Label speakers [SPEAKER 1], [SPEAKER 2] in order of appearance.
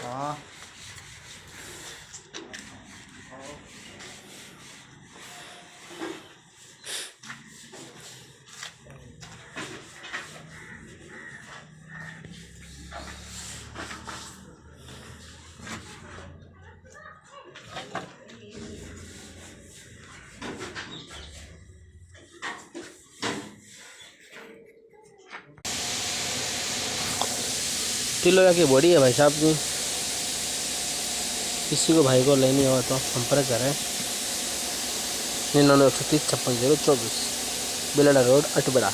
[SPEAKER 1] हाँ
[SPEAKER 2] किलो या की बॉडी है भाई साहब की। किसी को भाई को लेनी हो तो संपर्क करें 99 130 56 024 बिलाडा रोड अटबड़ा।